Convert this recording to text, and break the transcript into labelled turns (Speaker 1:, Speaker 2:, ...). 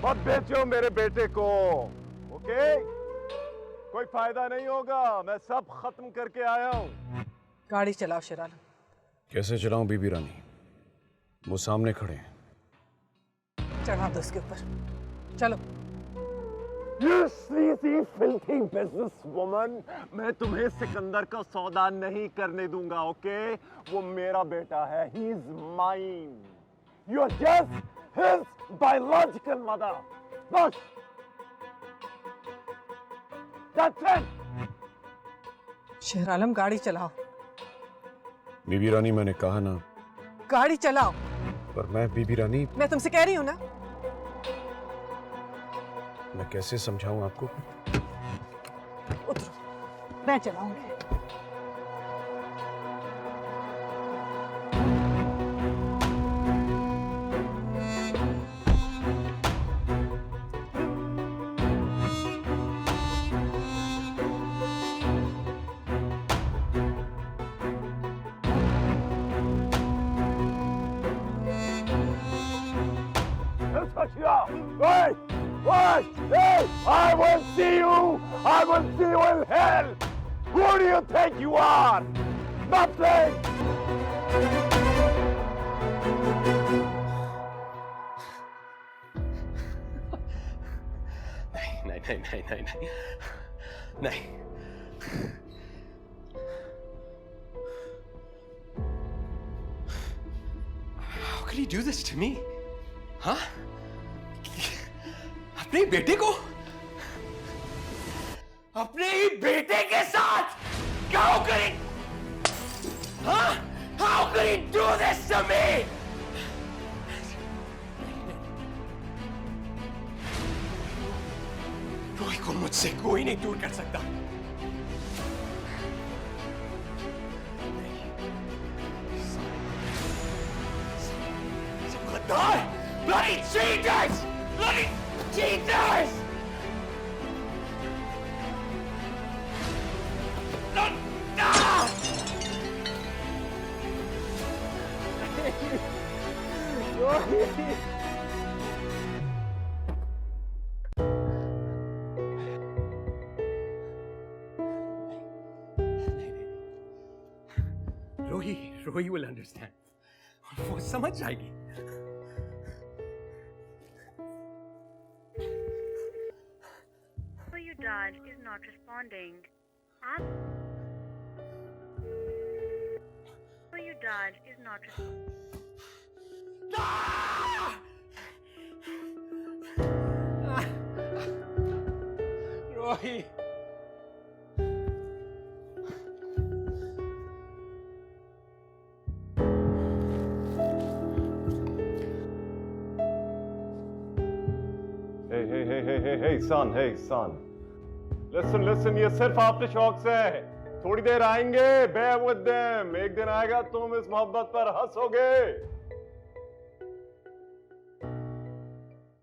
Speaker 1: मत बेचो मेरे बेटे को, ओके? कोई फायदा नहीं होगा, मैं सब खत्म करके आया हूँ।
Speaker 2: गाड़ी चलाओ शेराल।
Speaker 3: कैसे चलाऊं बीबी रानी? वो सामने खड़े हैं।
Speaker 2: चढ़ा दो उसके ऊपर, चलो।
Speaker 1: You sleazy, filthy businesswoman, मैं तुम्हें सिकंदर का सौदा नहीं करने दूंगा, ओके? वो मेरा बेटा है, he is mine. You are just his biological mother. बस, that's it.
Speaker 2: शेर आलम गाड़ी चलाओ।
Speaker 3: बीबी रानी मैंने कहा ना।
Speaker 2: गाड़ी चलाओ।
Speaker 3: पर मैं बीबी रानी,
Speaker 2: मैं तुमसे कह रही हूँ ना।
Speaker 3: मैं कैसे समझाऊं आपको?
Speaker 2: उतरो, मैं चलाऊंगी।
Speaker 1: Wait! Wait! Hey! I will see you! I will see you in hell! Who do you think you are? Nothing!
Speaker 4: नहीं। How could he do this to me? हाँ? अपने बेटे को? अपने ही बेटे के साथ? How could he? हाँ? How could he do this to me? रोही को मुझसे कोई नहीं दूर कर सकता। सब गद्दार, bloody cheaters, bloody cheaters! Rohi will understand. वो समझ जाएगी.
Speaker 5: Who you dialed is not responding. Who you dialed is not responding.
Speaker 4: Rohi.
Speaker 1: Hey, son. Listen, ये सिर्फ आफ्टर शॉक से है। थोड़ी देर आएंगे, bear with them. एक दिन आएगा तुम इस मोहब्बत पर हंसोगे।